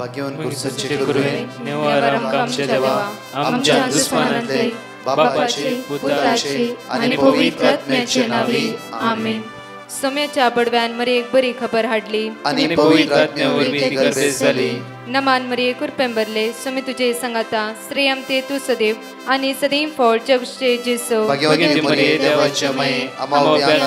भाग्यवान कुर्सचे गुरुवे निवार आमच्या देवा आमच्या दुश्मनांतले बापाचे पुत्राचे आणि पवित्र आत्म्याचे नावे आमेन. सोम्याच्या बडव्यान मरे एक बरी खबर हाडली आणि पवित्र आत्म्यावर मी गर्भेस झाली. नमान मरिये कुरपेंबरले सोमे तुझे संगाता श्रेयम ते तू सदैव आणि सदैव फळ जगचे जेसो. भाग्यवती मरिये देवाच्या माये आम्हा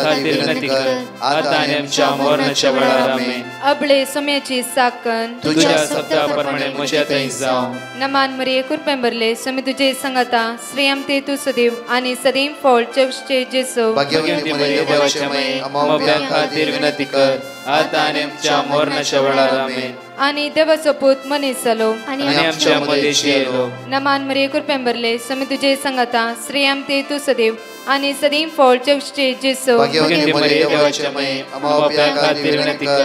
खातीर विनंती कर आता आणि आमच्या मरणाच्या वेळार आमेन. अबळे सोम्याची साकन तुझ्या शब्दाप्रमाणे म्हज्या थंय जावं. नमान मरिये कुरपेंबरले सोमे तुझे संगाता श्रेयम ते तू सदैव आणि सदैव फळ जगचे जेसो. भाग्यवती मरिये देवाच्या माये आम्हा खातीर विनंती कर आता आणि आमच्या मरणाच्या वेळार आमेन. आणि देवाचो पूत मनीस जालो आणि आमच्या मदेशी येलो. नमान मरिये कुरपेंबरले सोमे तुझे संगाता श्रेयम ते तू सदैव आणि सदैव फळ जगचे जेसो. भाग्यवती मरिये देवाच्या माये आम्हा खातीर विनंती कर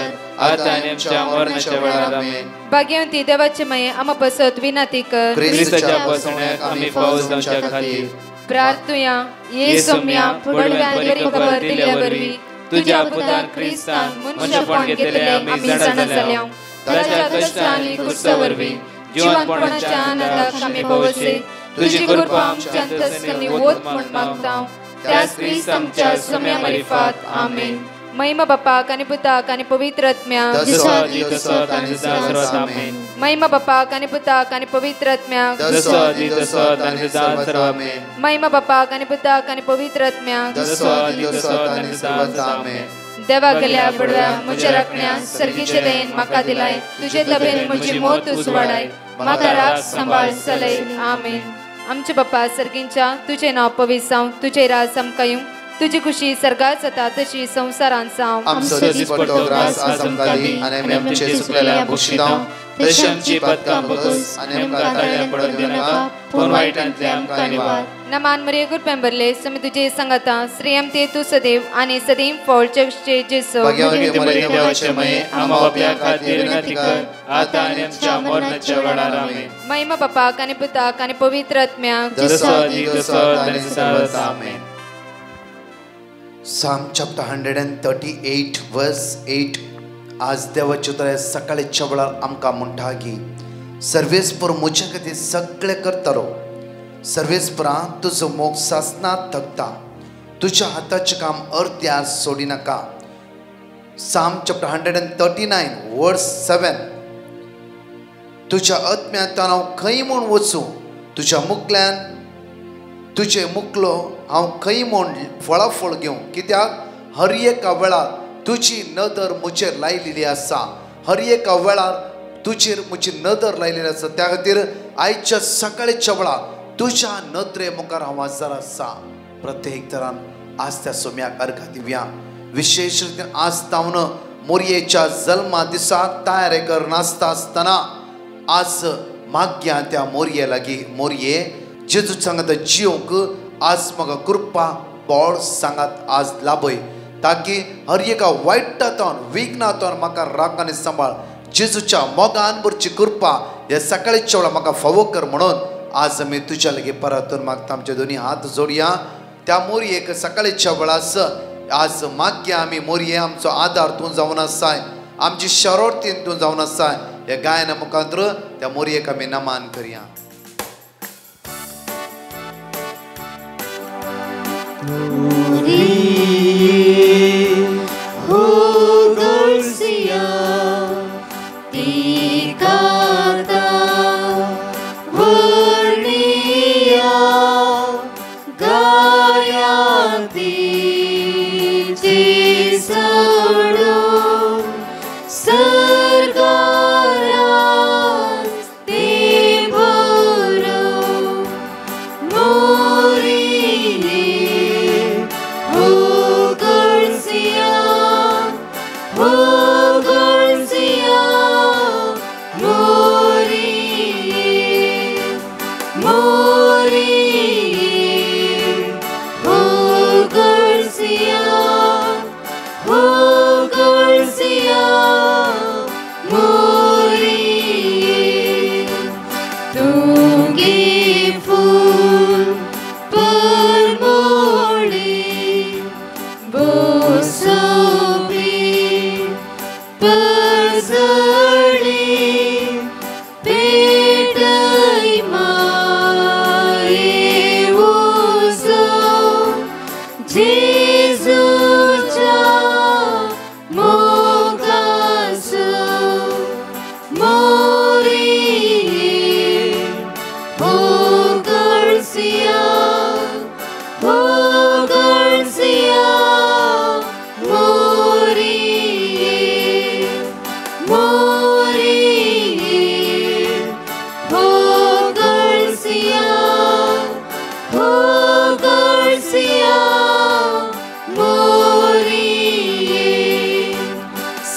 आता आणि आमच्या मरणाच्या वेळार आमेन. भाग्यवती देवाचे माये आम्हा पसत विनंती कर ख्रिस्ताच्या पासण्याक आम्ही पावस जावच्या खातीर प्रार्थुया. ये सोम्या बडव्यान बरी खबर दिल्या वरवी तुझ्या पुतान ख्रिस्तान मनुष्यपण घेतले आम्ही जाणा जाल्या. ताच्या कष्टांनी कुर्सावरवी जीवनपणाच्या आनंदाक आम्ही पावसे. तुझी कृपा आमच्या अंतस्करणी वोत म्हण मागता त्याच ख्रिस्त आमच्या सोम्या मरिफात आमेन. महिमा बापाक आणि पुताक आणि पवित्र आत्म्याक महिमा बापाक आणि पुताक आणि पवित्र आत्म्याक महिमा बापाक आणि पुताक आणि पवित्र आत्म्याक देवा गेल्या बडव्या म्हज्या राखण्या सर्गीचे देन म्हाका दिलाय. तुझे तबेन म्हजी मोत उजवाडाय म्हाका राख सांबाळ चलय आमेन. आमचे बापा सर्गींच्या तुझे नाव पवित्र जावं. तुझे राज आमकां येवं. तुझी खुशी सर्गात जाता तशी संसारांत जावं. आमचो दिसपट्टो ग्रास आज आमकां दी आनी आमी आमचे सुकलेल्या बक्षितां तशी आमची पदकां बगस आनी आमकां ताळ्या पडत दिनाका पूण वायटांतले आमकां निवार. नमान मरिये कुरपेंबरले सोमे तुझे संगाता श्रेयम ते तू सदैव आणि सदैव फळ जगचे जेसो. भाग्यवती मरिये देवाचे माये आम्हा बापया खातीर विनंती कर आता आनी आमच्या मरणाच्या वेळार आमेन. महिमा बापाक आणि पुताक आणि पवित्र आत्म्याक आमेन. Psalm chapter 138 verse 8. आज देवाचे उतर सकाळच्या वेळार आमकां म्हणटा की सर्वेस्पर म्हजे खातीर सगळें करतलो. सर्वेस्परा तुजो मोग सासनात थकता. तुज्या हाताचें काम अर्द्या सोडिनाका. Psalm chapter 139 verse 7. तुज्या आत्म्यांत हांव खंय म्हूण वचूं. तुज्या मुखल्यान तुझे मुखलो हांव खंय म्हूण फळाफळ घेवं. कित्याक हर एका वेळार तुजी नदर म्हजेर लायलेली आसा. हर एका वेळार तुजेर म्हजी नदर लायलेली आसा. त्या खातीर आयच्या सकाळच्या वेळार तुज्या नदरे मुखार हांव हजर आसा. प्रत्येक तरान आज त्या सोम्याक अर्घ दिवया. विशेष रितीन आज तावन मोरयेच्या जल्मा दिसाक तयारेकर नासता आसतना आज माग्या त्या मोरये लागीं मोरये जेजू सांगता जियोंक आज म्हाका कृपा बळ सांगात आज लाभय ताकी हर एका वायटांतून विघ्नांतून म्हाका राख आनी सांबाळ. जेजूच्या मोगान भरची कृपा हे सकाळच्या वेळार म्हाका फावो कर म्हणून आज आमी तुज्या लागीं परतून मागता. आमचे दोनी हात जोडया. त्या मोरयेक सकाळच्या वेळार आज माग्या आमी मोरये आमचो आदार तूं जावन आसाय. आमची शरोर्तीन तूं जावन आसाय. हे गायना मुखांतर त्या मोरयेक आमी नमान करया.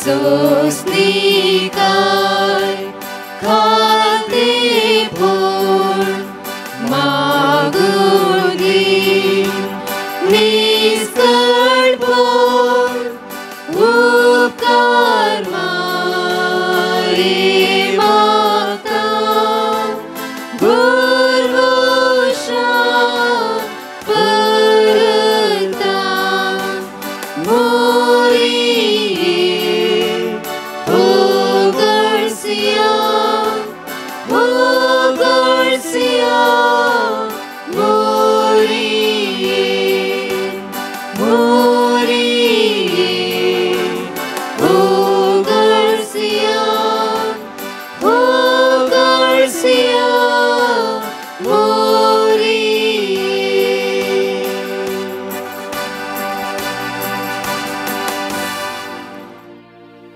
सोसनी काय खाते फोड मागुनी निस्कळ फोड उपकार मारे मागता भरवशा परता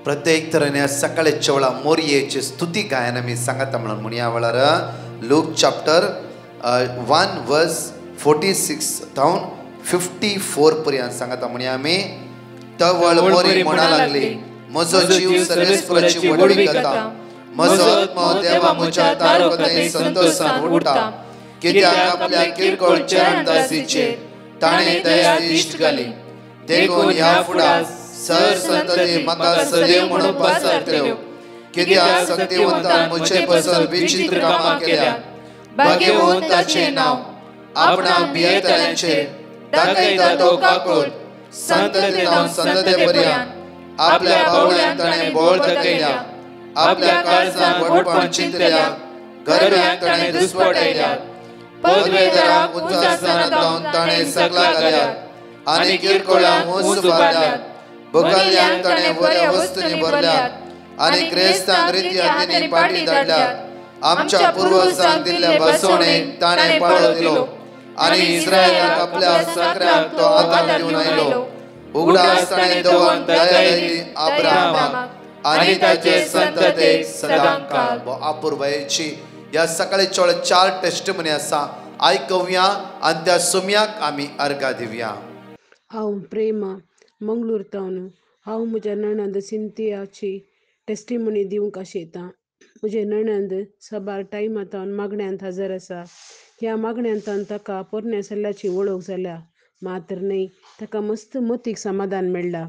प्रत्येक तरेने सकाळच्या वेळा मोरयेची स्तुती गायन आमी सांगता म्हणून म्हणया वेळार लूक चॅप्टर 1 वर्स 46 थावन 54 पर्यंत सांगता म्हणया आमी तवळ मोरी म्हणा लागली म्हजो जीव सर्वेस्पराची वडवी करता म्हजो आत्मा देवा म्हज्या तारकतें संतोषान उठता कित्याक आपल्या किरकोळ चरणदासीचेर ताणें दया इश्ट घाली देखून ह्या फुडा सर संतती म्हाका सदैव म्हणून पासरतल्यो कित्याक शक्तिवंतान म्हजे बसर विचित्र कामां केल्यात भाग्यवंताचें नांव आपणाक भियेतल्यांचेर दाखयता तो काकोळ संततेंतल्यान संतते पर्यंत आपल्या बावळ्यांक ताणें बोळ दाखयल्या आपल्या काळजांत वटपण चिंतल्या गरब्यांक ताणें दुस्पट आयल्यात पदवेदारांक उंच आसनांत लावन ताणें सकला घाल्यात आनी किरकोळांक उंच बांदल्यात भुकल्यांक ताणें बऱ्या वस्तूंनी भरल्यात आनी क्रेस्तांक रिती हातींनी पाटी धाडल्यात आमच्या पुर्वजांक दिल्ले बसवणेक ताणें पाळो दिलो आनी इस्रायलाक आपल्या साकऱ्याक तो आदार दिवन आयलो उगडास ताणें दवन दया दिली अब्राहमाक आनी ताचे संततेक सदांकाळ. अपूर्वची ह्या सकाळच्या वेळार 4 टेस्टिमनी आसा आयकुया आनी त्या सुम्याक आमी अर्घा दिवया. हांव प्रेमा मंगळूर तावन हांव म्हज्या नणंद सिंथियाची टेस्टिमनी दिवंक आशेतां. म्हजे नणंद साबार टायमातावन मागण्यांत हजर आसा. ह्या मागण्यांतान ताका पोरण्या सल्ल्याची वळख जाल्या मात्र न्हय ताका मस्त मतीक समाधान मेळ्ळां.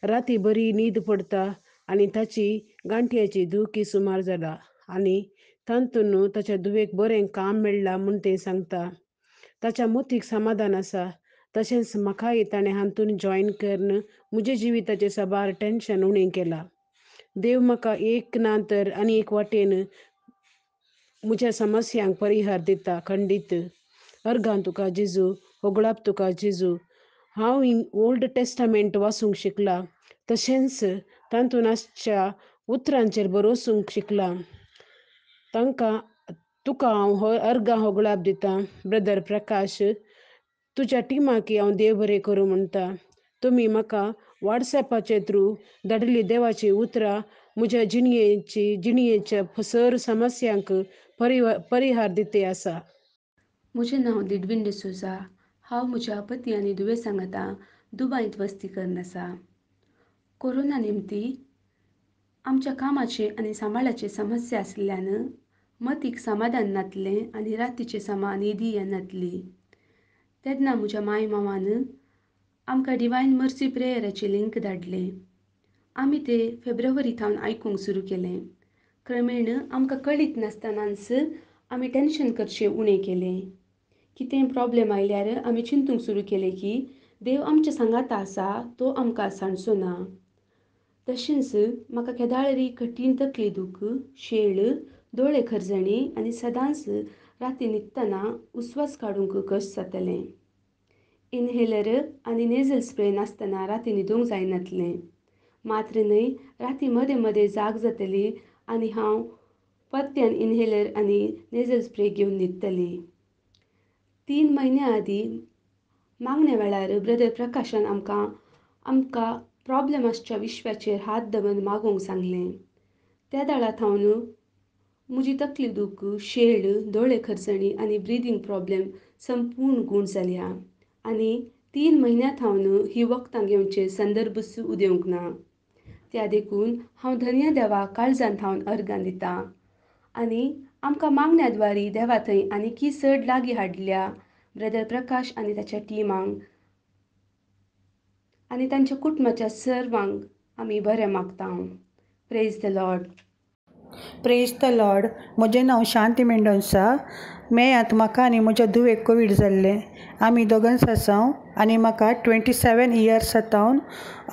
राती बरी न्हीद पडटा आनी ताची गांठयाची दुखी सुमार जाला आनी तातूंत ताच्या धुवेक बरें काम मेळ्ळां म्हूण तें सांगता. ताच्या मतीक समाधान आसा. तशेंच म्हाकाय ताणें हातूंत जॉयन करून म्हज्या जिविताचें साबार टेन्शन उणें केलां. देव म्हाका एक ना तर आनी एक वाटेन म्हज्या समस्यांक परिहार दिता खंडीत. अर्गां तुका जेजू, होगळाप तुका जेजू. हांव ओल्ड टेस्टामेंट वाचूंक शिकलां तशेंच तातूंत आसच्या उतरांचेर बरोवसूंक शिकलां. तुका हांव अर्गां होगळाप दितां. ब्रदर प्रकाश, तुज्या टिमाकी हांव देव बरें करूं म्हणटा. तुमी म्हाका वॉट्सॅपाचे थ्रू धाडिल्लीं देवाची उतरां म्हज्या जिणयेच्या सर समस्यांक परिहार दिते आसा. म्हजें नांव लिडवीन डिसोजा. हांव म्हज्या पती आनी दुयेंसां खातीर दुबयंत वस्ती करून आसा. कोरोना निमती आमच्या कामाचे आनी सांबाळाचे समस्या आशिल्ल्यान मतीक समाधान नासलें आनी रातीचे समा न्हिदी येनासली. तेन्ना म्हज्या माय मामान आमकां डिवायन मर्सी प्रेयराचें लिंक धाडलें. आमी तें फेब्रुवारी थावन आयकूंक सुरू केलें. क्रमेण आमकां कळीत नासतनाच आमी टेन्शन करचें उणें केलें. कितेंय प्रॉब्लेम आयल्यार आमी चिंतूंक सुरू केलें की देव आमच्या सांगाता आसा, तो आमकां सांडचो ना. तशेंच म्हाका केदाळरी कठीण तकली दूख, शेळ, दोळे खरजणी आनी सदांच राती न्हिदतना उस्वास काडूंक कश्ट जाताले. इनहेलर आनी नेझल स्प्रे नासतना राती न्हिदूंक जायनासलें. मात्र न्हय राती मदें मदें जाग जातली आनी हांव परत्यान इनहेलर आनी नेझल स्प्रे घेवन न्हिदतली. 3 म्हयन्या आदीं मागण्या वेळार ब्रदर प्रकाशान आमकां प्रॉब्लेम आसच्या विश्वाचेर हात दवरून मागूंक सांगलें. त्या दाळा थावन म्हजी तकली दूख, शेळ, दोळे खरजणी आनी ब्रिदींग प्रॉब्लेम संपूर्ण गूण जाल्या आनी 3 म्हयन्या थावन ही वखदां घेवचे संदर्भूच उदेवंक ना. त्या देखून हांव धन्य देवाक काळजांत हांव अर्गां दितां आनी आमकां मागण्याद्वारी देवा थंय आनीकी चड लागीं हाडल्या ब्रदर प्रकाश आनी ताच्या टिमांक आनी तांच्या कुटुंबाच्या सर्वांक आमी बरें मागता. Praise the Lord. Praise the Lord. म्हजें नांव शांती मेंडोन्सा. मेयात म्हाका आनी म्हज्या धुवेक कोवीड जाल्लें. आमी दोगांच आसांव आनी म्हाका 27 इयर्स जातावन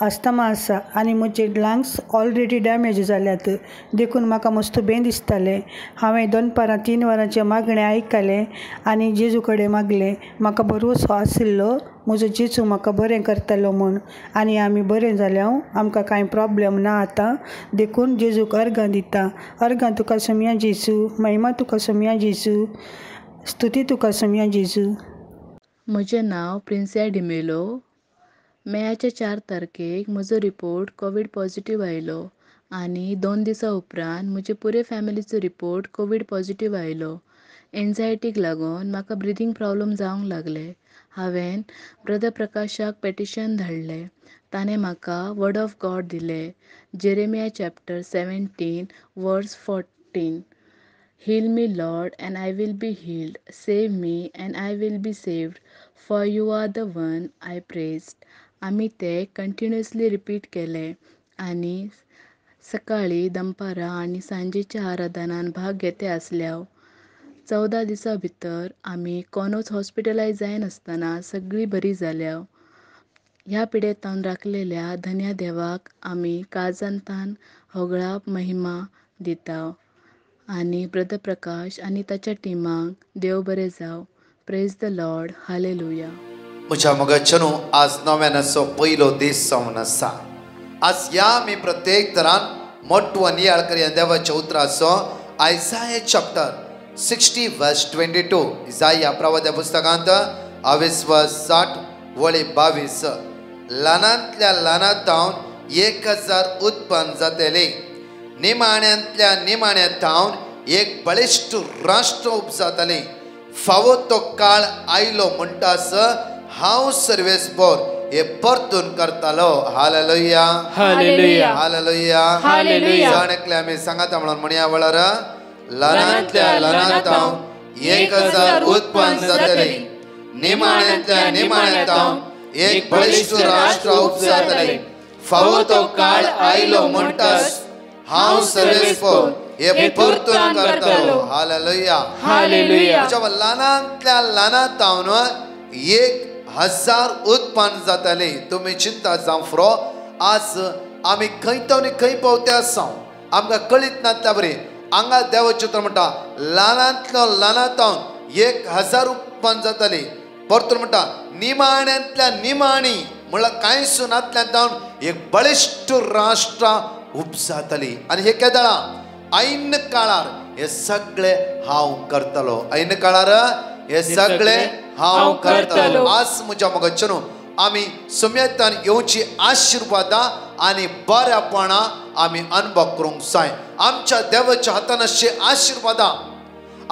अस्थमा आसा आनी म्हजे लंग्स ऑलरेडी डॅमेज जाल्यात. देखून म्हाका मस्त बें दिसतालें. हांवें दनपारां 3 वरांचें मागणें आयकलें आनी जेजू कडेन मागलें. म्हाका भरवोसो आशिल्लो म्हजो जेजू म्हाका बरें करतलो म्हूण आनी आमी बरें जाल्याव. आमकां कांय प्रॉब्लेम ना आतां. देखून जेजूक अर्गां दिता. अर्गां तुका सोम्या जेजू, महिमा तुका सोम्या जेजू, स्तुती तुका सोम्या जेजू. म्हजें नांव प्रिन्सिया डिमेलो. मेयाच्या 4 तारखेक म्हजो रिपोर्ट कोवीड पॉझिटिव्ह आयलो आनी 2 दिसां उपरांत म्हजे पुरे फॅमिलीचो रिपोर्ट कोवीड पॉझिटिव्ह आयलो. एन्झायटीक लागून म्हाका ब्रिदींग प्रॉब्लेम जावंक लागले. हांवें ब्रदर प्रकाशाक पेटिशन धाडलें. ताणें म्हाका वर्ड ऑफ गॉड दिलें. जेरेमिया चॅप्टर 17 वर्स 14. Heal me, Lord, and I will be healed. Save me, and I will be saved. For you are the one I praised. आमी ते कंटिन्युअसली रिपीट केले आनी सकाळी दनपारां आनी सांजेच्या आराधनान भाग घेते आसल्याव 14 दिसां भितर आमी कोणूच हॉस्पिटलायज जायनासतना सगळीं बरीं जाल्याव. ह्या पिडेतान राखलेल्या धन्य देवाक आमी काळजांतान होगळा महिमा दिता आनी ब्रदर प्रकाश आनी ताच्या टिमांक देव बरें जाव. Praise the Lord. हालेलुया. म्हज्या मोगाचेनू आज नव्यानाचो पयलो दीस जावन आसा. आज ह्या आमी प्रत्येक तरान मोठो नियाळ करया देवाच्या उतराचो. आयसाया चॅप्टर 60 वर्स 22. इसाया प्रवाद्या पुस्तकांत 22 वर्स 60 वळी 22. ल्हानांतल्या ल्हानातावन 1000 उत्पन्न जातले. निमाण्यांतल्या निमाण्यातावन एक बळिश्ट राष्ट्र उपजातले. फावो तो काळ आयलो म्हणटास हांव सर्वेस्पर हे परतून करतालो. Hallelujah, hallelujah, hallelujah, hallelujah. जाणेकले आमी सांगाता म्हणून म्हणया वळार ल्हानांतल्या ल्हानातावन 1000 उत्पन्न जातले. निमाण्यांतल्या निमाण्यातावन एक बळिश्ट राष्ट्र उपजातले. फावो तो काळ आयलो म्हणटास हांव सर्वेस्पर हे परतून करतालो. Hallelujah, hallelujah. म्हज्या ल्हानांतल्या ल्हानातावन 1000 उत्पन्न जातले. तुमी चिंता जावं फुरो. आज आमी खंय तवनी खंय पावते आसा आमकां कळीत नासता बरें. हांगा देवाचें उतर म्हणटा ल्हानांतलो ल्हानातावन 1000 उत्पन्न जातले. परतून म्हणटा निमाण्यांतल्या निमाणी म्हळ्यार कांय सुनांतल्यान एक बळिश्ट राष्ट्र उपजातली. आनी हे केदळा ऐन काळार हे सगळे हांव करतलो. ऐन काळार हे सगळे हांव करतलो. आज म्हज्या मोगाचेनू आमी सुमेतान येवची आशिर्वादां आनी बरेपणां आमी अनुभव करूंक जाय. आमच्या देवाच्या हातान अशी आशिर्वादां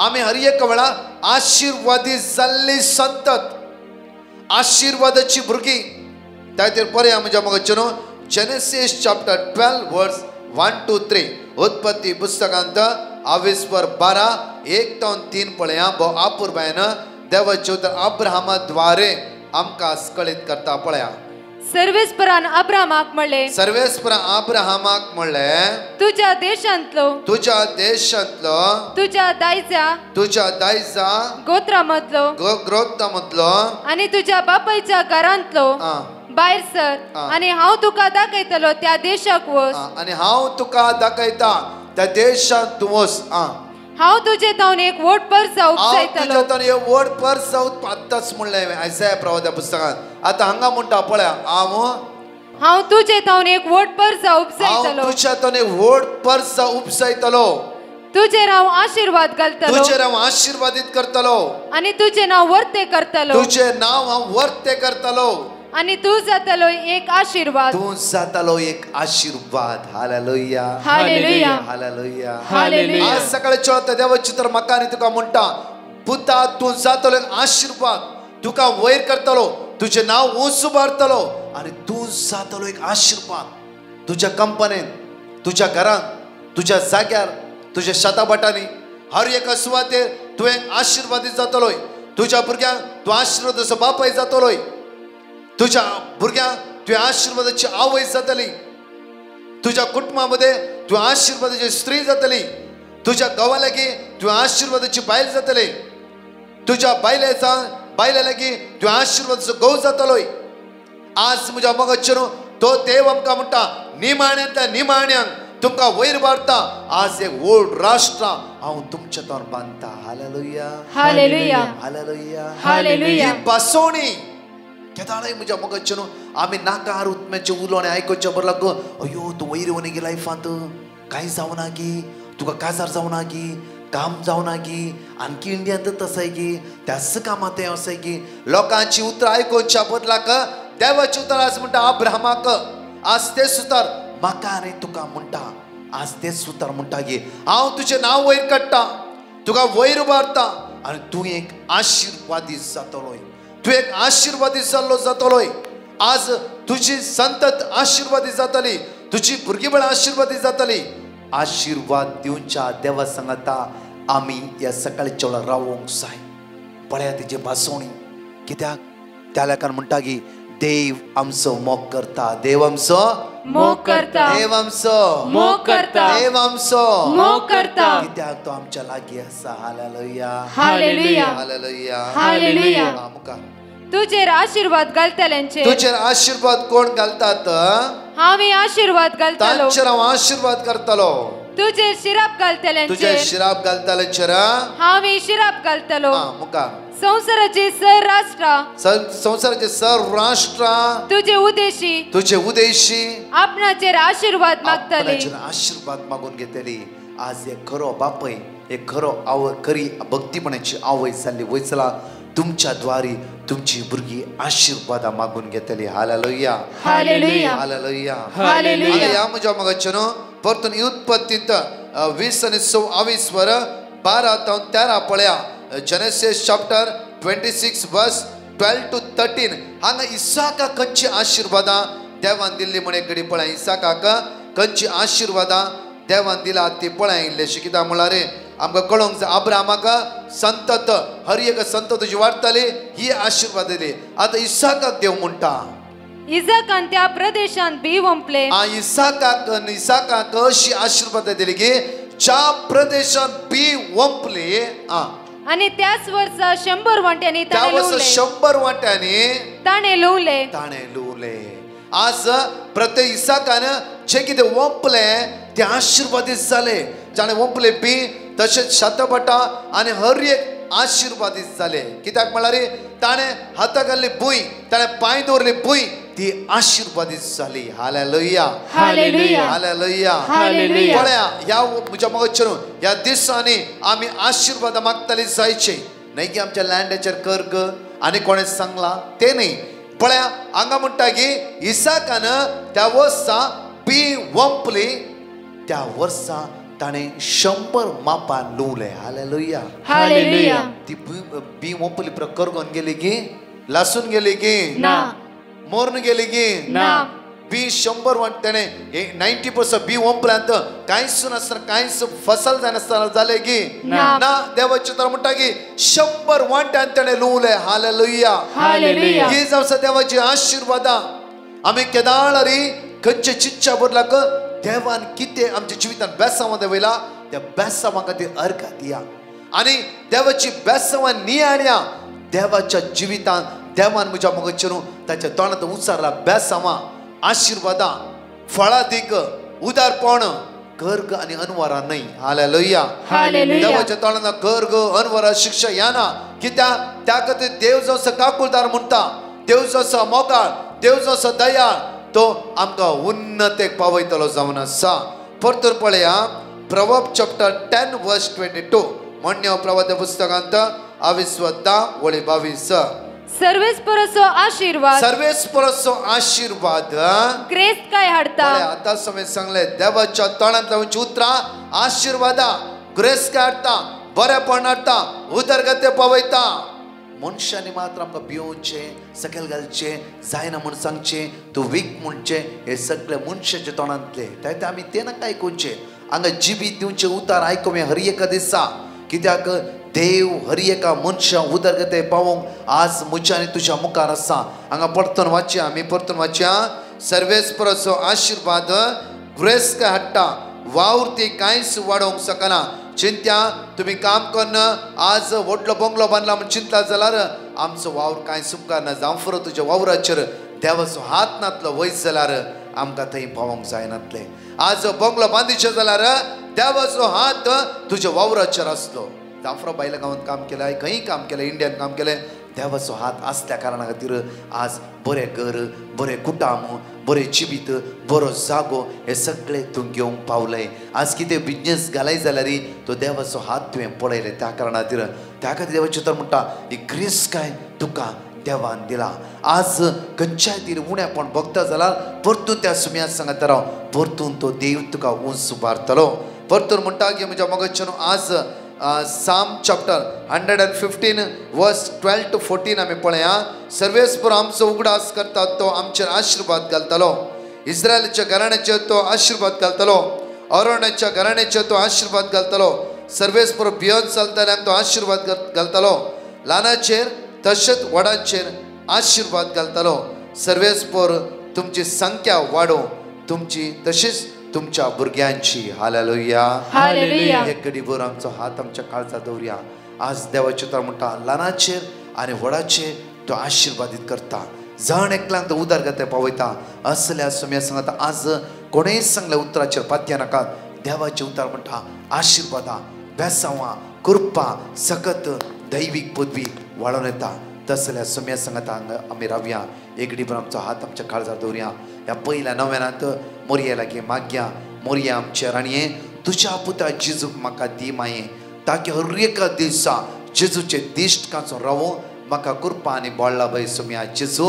आमी हर एक वेळार आशिर्वादी जाल्ली सतत आशिर्वादाची भुरगीं. ताचेर पळया म्हज्या मोगाचेनू जेनेसीस चॅप्टर 12 वर्स 1 to 3. उत्पत्ती पुस्तकांत 22 वर 12 1 to 3 पळया. भोव आपुरबायन देवाचे उतर अब्राहमा द्वारे आमकां कळीत करता. पळया. सर्वेस्परान अब्राहमाक म्हणले, सर्वेस्परा अब्राहमाक म्हणले तुझ्या देशांतलो तुझ्या देशांतलो तुझ्या दायजा गोत्रामधलो गोत्रामधलो आणि तुझ्या बापायच्या घरांतलो भायर सर आणि हांव तुका दाखयतलो त्या देशाक वच. आणि हांव तुका दाखयता त्या देशांत तूं वच. हांव तुजे तावन एक व्हड परसा उपसायतलो. एक व्हड परसा आतांच म्हणलें आयसाया प्रवाद्या पुस्तकांत. आतां हांगा म्हणटा पळया हांव तुजे तावन एक व्हड परसा उपसायतलो. तुज्या तावन एक व्हड परसा उपसायतलो. तुजेर हांव आशीर्वाद घालतलो. तुजेर हांव आशीर्वादीत करतलो आणि तुजे नांव वर्ते करतलो. तुजे नांव हांव वर्ते करतलो. आणि तू जातलो एक आशीर्वाद. तू जातलो एक आशीर्वाद. Hallelujah, hallelujah, hallelujah, hallelujah. आज सकाळी चळता देवाची तर म्हाका आनी तुका म्हणटा पुता तू जातलो एक आशीर्वाद. तुका वयर करतलो. तुझे नाव उंच उबारतलो आणि तू जातलो एक आशीर्वाद. तुझ्या कंपनीत, तुझ्या घरात, तुझ्या जाग्यार, तुझ्या शेताबाटांनी हर एका सुवातेर तू एक आशीर्वादीत जातलोय. तुझ्या भुरग्यांक तू आशीर्वादाचो बापाय जातलोय. तुझ्या भुरग्यांक तू आशीर्वादाची आवय जातली. तुझ्या कुटुंबामध्ये तू आशीर्वादाची स्त्री जातली. तुझ्या गावा लागी तू आशीर्वादाची बायल जातली. तुझ्या बायला लागी तू आशीर्वादाचो गौ जातलोय. आज म्हज्या मगच्चनो तो देव आमकां म्हणटा निमाण्यांतल्या निमाण्यांक तुमकां वयर मारता. आज एक व्हड राष्ट्र हांव तुमच्या तोंड बांदता. Hallelujah, hallelujah, hallelujah, hallelujah. ही बासोणी केदाळय म्हज्या मगच्चनो आमी नाकार उतम्याचे उलोवणे आयकोचे बरला ग. अयो तूं वयर वनी गे लायफांत कांय जावना गी, तुका काजार जावना गी, काम जावना गी, आणखी इंडियांत तसंय गी, त्याच कामात तें असंय गी. लोकांची उतरां आयकोच्या बदलाक देवाची उतर आज म्हणटा अब्राहमाक. आज ते सुतार म्हाका आनी तुका म्हणटा. आज ते सुतार म्हणटा गे हांव तुजें नांव वयर काडटा, तुका वयर उबारता आनी तूं एक आशिर्वादी जातलोय. तूं एक आशिर्वादी जाल्लो जातलोय. आज तुजी संतत आशिर्वादी जातली. तुजी भुरगींबाळ आशिर्वादी जातली. आशीर्वाद दिवच्या देवा सांगता आमी ह्या सकाळच्या वेळार रावोंक जाय. पळया तिची भासोणी कित्याक त्या लेखान म्हणटा की देव आमचो मोग करता. देव आमचो मोग करता. देव आमचो मोग करता. देव आमचो मोग करता. कित्याक तो आमच्या लागीं आसा. Hallelujah, hallelujah, hallelujah, hallelujah. तुजेर आशीर्वाद घालतल्यांचेर तुजेर आशीर्वाद कोण घालतात? हांव आशीर्वाद घालतलो. तांचेर हांव आशीर्वाद करतलो. तुजेर शिराप तुझे घालतल्यांचेर शिराप घालतल्यांचेर हांव शिराप घालतलो. मुखार संसाराची सर राष्ट्रा संसाराचे सर राष्ट्र तुझे उदेशी आपणाचेर आशीर्वाद मागतले. आशीर्वाद मागून घेतली. आज एक खरो बापय, एक खरो आवय, खरी भक्तीपणाची आवय जाल्ली वयचला तुमच्या द्वारी तुमची भुरगीं आशीर्वादा मागून घेतली. Hallelujah, hallelujah, hallelujah, hallelujah. या म्हज्या मगच्चनो परतून उत्पत्तींत 20 आनी 26 वर 12 ते 13 पळया. जेनेसिस चॅप्टर 26 वर्स 12 to 13 हांगा इसाका खंयची आशीर्वादां देवान दिल्ली म्हण एक घडी पळय. इसाकाक खंयची आशीर्वादां देवान दिला ती पळय. इल्लेशी कित्याक म्हळ्यार आमकां कळोंक जाय अब्राहमाक संतत हर एक संतत जी वाडटाली ही आशीर्वाद दिली. आतां इसाकाक देव म्हणटा इसाकान त्या प्रदेशांत बी वंपले. इसाकाक अशी आशीर्वाद दिली की ज्या प्रदेशांत बी वंपले आणि त्याच वर्सा 100 वांट्यांनी ताणे लुवले. आज प्रत्येक इसाकान जे कितें वंपले ते आशीर्वादीत जाले. जाणे वंपले बी तशेंच शेतबटा आनी हर एक आशीर्वादीत जाले. कित्याक म्हळ्यार ताणे हाताक घाल्ली भूंय, ताणे पांय दवरली भूंय ती आशीर्वादीत जाली. Hallelujah, hallelujah, hallelujah, hallelujah. पळया ह्या म्हज्या मगच्चनो ह्या दिसांनी आमी आशीर्वाद मागतली जायचे न्हय की आमच्या लँडाचेर कर्ग आनी कोणें सांगला ते न्हय. पळया हांगा म्हणटा की इसाकान त्या वर्सा बी वंपली. त्या वर्सा ताणे 100 मापां लुवले. Hallelujah, hallelujah. ती बी वंपली करगोन गेली की लासून गेली की ना, मोरून गेली की ना. बी 100 वांट्याने 90% बी वंपल्यांत कांयच नासतना कांयच फसल जायनासतना जाले की ना. देवाचे तर म्हणटा की 100 वांट्यान ताणे लुवले. Hallelujah, hallelujah. ही जावं देवाची आशीर्वादां आमी केदाळरी खंयचे चिंतच्या बदलाक देवान कितें आमच्या जिवितांत बेसांवां देवयला त्या बेसांवां खातीर अर्घ दिया आनी देवाची बेसांवां नियाळ्या. देवाच्या जिवितांत देवान म्हज्या मगच्चनो ताच्या तोंडांत उच्चारला बेसांवां, आशीर्वादां, फळां दीक, उदारपण, गर्ग आनी अनवरां न्हय. Hallelujah, hallelujah. देवाच्या तोंडांत गर्ग अनवरां शिक्षा येना. कित्याक त्या खातीर देव जो आसा काकुळदार म्हणटा, देव जो आसा मोगाळ, देव जो आसा दयाळ तो आमकां उन्नतेक पावयतलो जावन आसा. परतून पळया प्रवर्ब चॅप्टर 10 वर्स 22 म्हणणे प्रवाद पुस्तकांत 22 सर्वेस्परसो आशीर्वाद क्रेस्त काय हाडता. आता समय सांगले देवाच्या तोंडांतल्यान उतरां आशीर्वादा ग्रेस हाडटा, बरेपण हाडटा, उदरगती पावयता. मनशांनी मात्र आमकां भिवचे सकयल घालचे जायना म्हूण सांगचे तूं वीक म्हणचे हे सगळे मनशाच्या तोंडांतले ते आमी ते नाका आयकुचे हांगा जिबी दिवचे उतार आयकुवे हर एका दिसा कित्याक देव हर एका मनशा उदरगते पावोंक आज म्हज्या आनी तुज्या मुखार आसा हांगा परतून वाचया आमी परतून वाचया सर्वेस्पराचो आशिर्वाद ग्रेस्क हाडटा वावर ती कांयच वाडोवंक शकना चिंत्या तुम्ही काम करना आज व्हडलो बंगलो बांदला म्हण चिंता जाल्यार आमचो वावर कांयच उपकारना जावं फुरो तुज्या वावराचेर देवाचो हात नातलो वयस जाल्यार आमकां थंय पावोंक जायनातले आज बंगलो बांदीचे जाल्यार देवाचो हात तुज्या वावराचेर आसलो जावं फुरो भायल्या गांवांत काम केलें खंय काम केलें इंडियान काम केलें देवाचो हात आसल्या कारणा खातीर आज बरें घर बरें कुटाम बरें जिवीत बरो जागो हे सगळे तूं घेवंक पावलें आज कितें बिजनेस घालाय जाल्यार तो देवाचो हात तुवें पळयलें त्या कारणा खातीर देवाचें तर म्हणटा ही ग्रेस काय तुका देवान दिला आज खंयच्याय ती उण्यापण बघता जाल्यार परतून त्या सुम्या सांगता राव परतून तो देव तुका उंच उबारतलो परतून म्हणटा की म्हज्या मगजच्यान आज Psalm chapter 115 verse 12 to 14 आमी पळया सर्वेस्पर आमचो उगडास करता तो आमचेर आशीर्वाद घालतलो इस्रायलच्या घराण्याचेर तो आशीर्वाद घालतलो अरोणाच्या घराण्याचेर तो आशीर्वाद घालतलो सर्वेस्पर भियोन चलतल्यांक तो आशीर्वाद घालतलो ल्हानाचेर तशेंच व्हडांचेर आशीर्वाद घालतलो सर्वेस्पर तुमची संख्या वाडो तुमची तशीच तुमच्या भुरग्यांची हालेलुया हालेलुया एक घडीभर आमचो हात आमच्या काळजात दवरया आज देवाचे तर म्हणटा ल्हानाचेर आनी व्हडाचेर तो आशीर्वादीत करता जण एकल्यांक तो उदरगती पावयता असल्या सुम्या सांगता आज कोणेय सांगल्या उतराचेर पातया नाकात देवाचे उतार म्हणटा आशीर्वादा बेसांवां कृपा सकत दैवीक पदवी वाडोवन येता तसल्या सुम्या सांगता हांगा आमी रावया एक घडीभर आमचो हात आमच्या काळजात दवरया ह्या पयल्या नव्यानात मोरये लागीं मागया मोरये आमचे राणये तुज्या पुता जेजूक म्हाका दी माये ताकी हर एका दिसा जेजूचे दिश्टकांचो रावो म्हाका कृपा आनी बोडला भंय सुम्या जेजू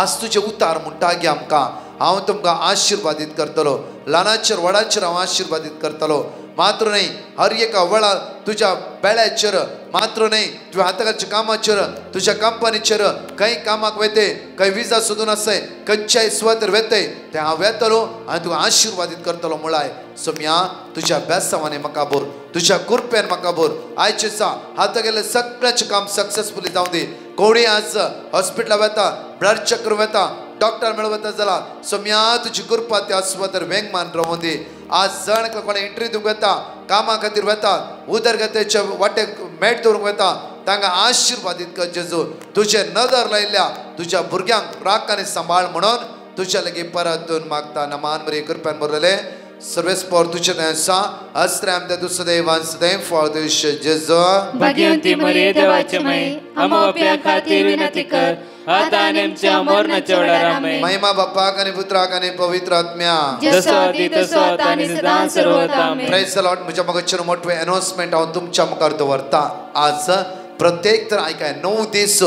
आज तुजे उतार म्हणटा गे आमकां हांव तुमकां आशिर्वादीत करतलो ल्हानाचेर व्हडाचेर हांव आशिर्वादीत करतलो मात्र न्ही हर एका वेळार तुज्या बेळ्याचेर मात्र न्ही तुवें हाताच्या कामाचेर तुज्या कंपनीचेर खंय कामाक वेते खंय विजा सोदून आसय खंयच्याय सुवातेर वेते ते हांव येतलो आनी तुका आशिर्वादीत करतलो म्हळाय सोम्या तुज्या बेसांवांनी म्हाका बोर तुज्या कृपेन म्हाका बोर आयचे दिसा हाता गेले सगळ्याचें काम सक्सेसफुली जावं दी कोणी आज हॉस्पिटलां वेता ब्लड चेक करूं वेता डॉक्टर मेळवता जाल्यार सोम्या तुजी कृपा त्या सुवातेर वेंगमान रावूं दी आज जण कोणे इंटरव्यू दिवंक येता कामा खातीर वेता उदरगतेचे वाटेक मेट दवरूंक वेता तांकां आशिर्वादीत कर जेजू तुजे नदर लायल्या तुज्या भुरग्यांक राख आनी सांबाळ म्हणून तुज्या लागीं परतून मागता नमान बरे कृपेन बरयले सर्वेस्पर तुझे आसा अस्त्राम दे दुसरे वांस दे फॉर दिस जेजू भाग्यवंती मरिये देवाची माई आमच्या खातीर विनंती कर आता आणि आमच्या मरणाच्या वेळार आमेन महिमा बापाक आणि पुत्राक आणि पवित्र आत्म्या जसो आदी तसो आता आणि सदां सर्वदा आमेन प्रेज द लॉर्ड म्हज्या मगजचेर मोठे अनाउन्समेंट हांव तुमच्या मुखार दवरता आज प्रत्येक तर आयकाय 9 दीस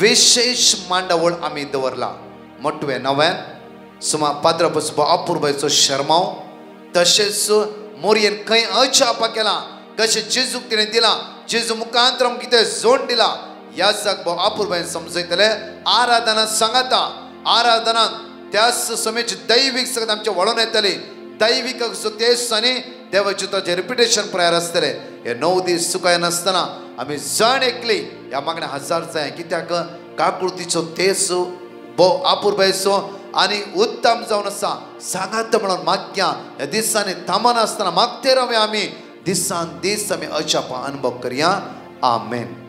विशेष मांडावळ आमी दवरला मोठवे नव्यान सुमा पाद्रपसो अपूर्वचो शर्माव तशेंच मोरयेन खंय अचापा केला कशें जेजूक तिणें दिला जेजू मुखांतरम कितें जोड दिला ह्या जाग अपूर्वयेन समजयतले आराधना सांगता आराधनाक त्याच समयाची दैवीक सगळ्यात आमचे वळोन येतली दैवीक ते दिसांनी देवाचे ताचे रिपिटेशन प्रेयर आसतले हे 9 दीस सुकाय नासतना आमी जण एकली ह्या मागण्या हजार जाय कित्याक काकुळतीचो तेस अपूर्वयचो आनी उत्तम जावन आसा सांगात म्हणून मागया ह्या दिसांनी थांबना आसतना मागते रावया आमी दिसान दीस आमी अजापा अनुभव करया आमेन.